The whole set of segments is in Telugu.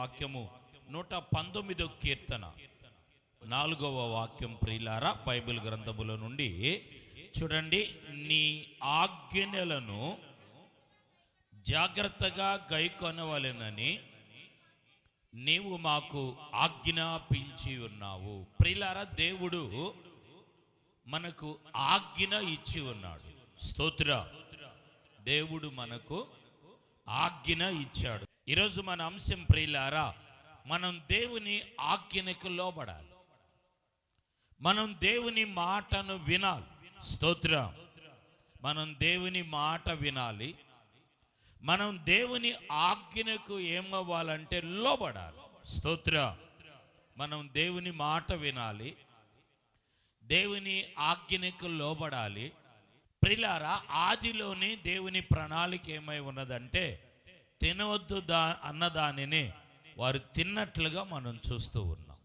వాక్యము 119వ కీర్తన 4వ వాక్యం. ప్రియులారా, బైబిల్ గ్రంథములో నుండి చూడండి. నీ ఆజ్ఞలను జాగ్రత్తగా గైకొనవలెనని నీవు మాకు ఆజ్ఞాపించి ఉన్నావు. ప్రియులారా, దేవుడు మనకు ఆజ్ఞ ఇచ్చి ఉన్నాడు. స్తోత్ర. దేవుడు మనకు ఆజ్ఞ ఇచ్చాడు. ఈరోజు మన అంశం ప్రియులారా, మనం దేవుని ఆజ్ఞకు లోబడాలి. మనం దేవుని మాటను వినాలి. స్తోత్ర. మనం దేవుని మాట వినాలి. మనం దేవుని ఆజ్ఞకు ఏమవ్వాలంటే లోబడాలి. స్తోత్ర. మనం దేవుని మాట వినాలి, దేవుని ఆజ్ఞకు లోబడాలి. ప్రియులారా, ఆదిలోనే దేవుని ప్రణాళిక ఏమై ఉన్నదంటే తినవద్దు అన్నదానినే వారు తిన్నట్లుగా మనం చూస్తూ ఉన్నాం.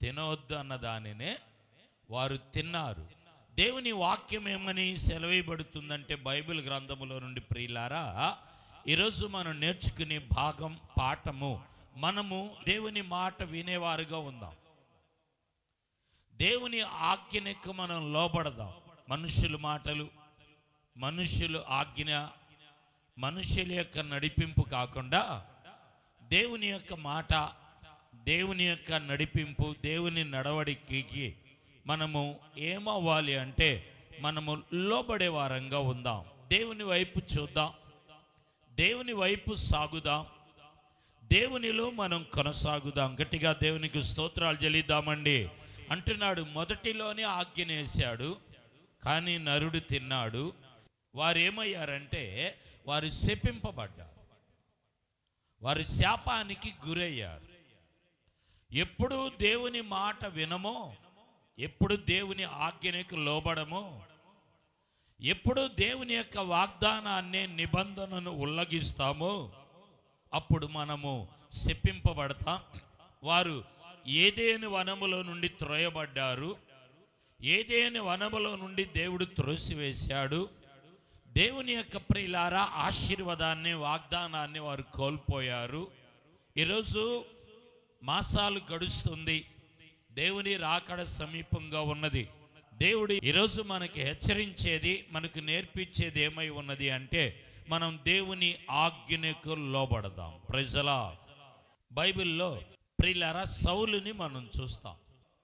తినవద్దు అన్నదానినే వారు తిన్నారు. దేవుని వాక్యం ఏమని సెలవేయబడుతుందంటే బైబిల్ గ్రంథములో నుండి ప్రియులారా, ఈరోజు మనం నేర్చుకునే భాగం పాఠము, మనము దేవుని మాట వినేవారుగా ఉందాం. దేవుని ఆజ్ఞకు మనం లోబడదాం. మనుషుల మాటలు, మనుషుల ఆజ్ఞ, మనుషుల యొక్క నడిపింపు కాకుండా దేవుని యొక్క మాట, దేవుని యొక్క నడిపింపు, దేవుని నడవడికి మనము ఏమవ్వాలి అంటే మనము లోబడే వారంగా ఉందాం. దేవుని వైపు చూద్దాం, దేవుని వైపు సాగుదాం, దేవునిలో మనం కొనసాగుదాం. గట్టిగా దేవునికి స్తోత్రాలు చెల్లిద్దామండి. అంటున్నాడు, మొదటిలోనే ఆజ్ఞనేశాడు కానీ నరుడు తిన్నాడు. వారు ఏమయ్యారంటే వారు శపింపబడ్డారు, వారు శాపానికి గురయ్యారు. ఎప్పుడు దేవుని మాట వినమో, ఎప్పుడు దేవుని ఆజ్ఞకు లోబడమో, ఎప్పుడు దేవుని యొక్క వాగ్దానాన్ని, నిబంధనను ఉల్లంఘిస్తామో అప్పుడు మనము శపింపబడతాం. వారు ఏదేని వనములో నుండి త్రోయబడ్డారు. ఏదేని వనములో నుండి దేవుడు త్రోసివేశాడు. దేవుని యొక్క ప్రియులారా ఆశీర్వాదాన్ని, వాగ్దానాన్ని వారు కోల్పోయారు. ఈరోజు మాసాలు గడుస్తుంది, దేవుని రాకడ సమీపంగా ఉన్నది. దేవుడు ఈరోజు మనకి హెచ్చరించేది, మనకు నేర్పించేది ఏమై ఉన్నది అంటే మనం దేవుని ఆజ్ఞకు లోబడదాం. Praise the lord. బైబిల్లో ప్రియులారా సౌలుని మనం చూస్తాం.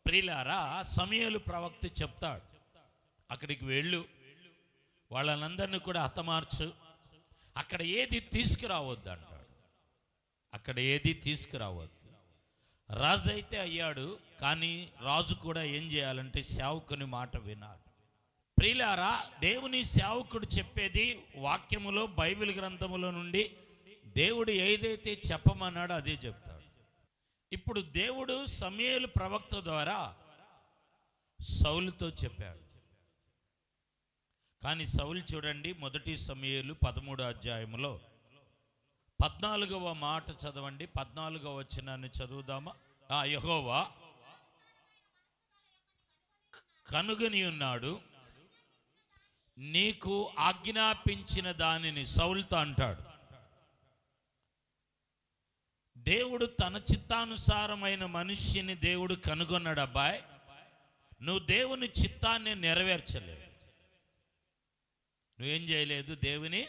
ప్రియులారా, సమూయేలు ప్రవక్త చెప్తాడు, అక్కడికి వెళ్ళు, వాళ్ళనందరినీ కూడా హతమార్చు, అక్కడ ఏది తీసుకురావద్దు అంటాడు. అక్కడ ఏది తీసుకురావద్దు. రాజు అయితే అయ్యాడు, కానీ రాజు కూడా ఏం చేయాలంటే సేవకుని మాట వినాలి. ప్రియులారా, దేవుని సేవకుడు చెప్పేది వాక్యములో, బైబిల్ గ్రంథములో నుండి దేవుడు ఏదైతే చెప్పమన్నాడో అదే చెప్తాడు. ఇప్పుడు దేవుడు సమూయేలు ప్రవక్త ద్వారా సౌలుతో చెప్పాడు. కానీ సౌలు చూడండి, మొదటి సమూయేలు 13వ అధ్యాయంలో 14వ మాట చదవండి. 14వ వచనాన్ని చదువుదామా? యెహోవా కనుగొని ఉన్నాడు, నీకు ఆజ్ఞాపించిన దానిని సౌలుతో అంటాడు. దేవుడు తన చిత్తానుసారమైన మనిషిని దేవుడు కనుగొన్నాడు. అబ్బాయి, నువ్వు దేవుని చిత్తాన్ని నెరవేర్చలేదు, నువ్వేం చేయలేదు. దేవుని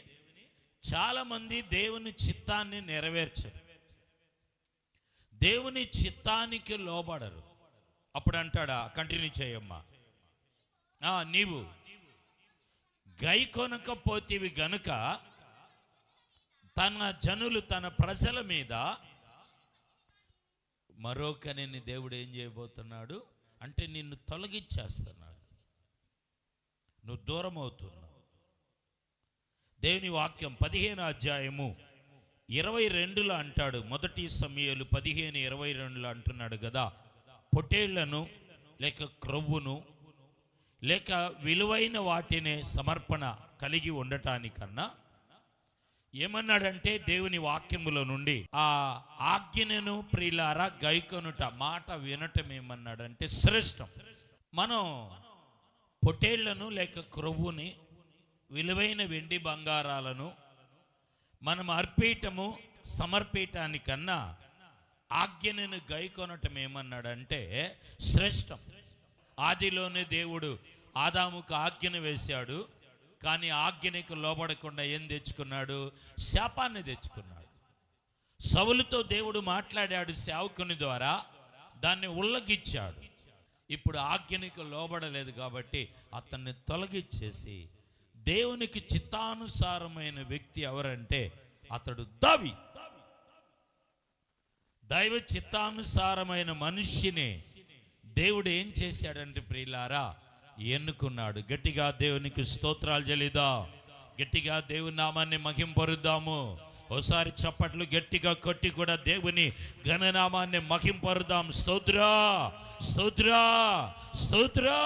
చాలామంది దేవుని చిత్తాన్ని నెరవేర్చరు, దేవుని చిత్తానికి లోబడరు. అప్పుడు అంటాడా, కంటిన్యూ చేయమ్మా, నీవు గైకొనకపోతేవి గనుక తన జనులు, తన ప్రజల మీద మరొకరిని దేవుడు ఏం చేయబోతున్నాడు అంటే నిన్ను తొలగించేస్తున్నాడు, నువ్వు దూరం అవుతున్నావు. దేవుని వాక్యం 15వ అధ్యాయము 22లో అంటాడు. మొదటి సమూయేలు 15:22లో అంటున్నాడు కదా, పొట్టేళ్లను లేక క్రొవ్వును లేక విలువైన వాటిని సమర్పణ కలిగి ఉండటానికన్నా ఏమన్నాడంటే దేవుని వాక్యములో నుండి ఆ ఆజ్ఞను ప్రియులారా గైకొనుట, మాట వినటం ఏమన్నాడంటే శ్రేష్టం. మనం పొట్టేళ్లను లేక క్రొవ్వుని, విలువైన వెండి బంగారాలను మనం అర్పేయటము సమర్పేయటానికన్నా ఆజ్ఞను గైకొనటం ఏమన్నాడంటే శ్రేష్టం. ఆదిలోనే దేవుడు ఆదాముకు ఆజ్ఞను వేశాడు, కానీ ఆజ్ఞనికి లోబడకుండా ఏం తెచ్చుకున్నాడు? శాపాన్ని తెచ్చుకున్నాడు. సౌలుతో దేవుడు మాట్లాడాడు సేవకుని ద్వారా, దాన్ని ఉల్లగించాడు. ఇప్పుడు ఆజ్ఞనికి లోబడలేదు కాబట్టి అతన్ని తొలగించేసి దేవునికి చిత్తానుసారమైన వ్యక్తి ఎవరంటే అతడు దావీదు. దైవ చిత్తానుసారమైన మనిషిని దేవుడు ఏం చేశాడంటే ప్రియులారా, ఎన్నుకున్నాడు. గట్టిగా దేవునికి స్తోత్రాలు చెల్లిదా, గట్టిగా దేవుని నామాన్ని మహింపరుద్దాము. ఓసారి చప్పట్లు గట్టిగా కొట్టి కూడా దేవుని ఘననామాన్ని మహింపరుద్దాం. స్తోత్రా స్తోత్రా స్తోత్రా.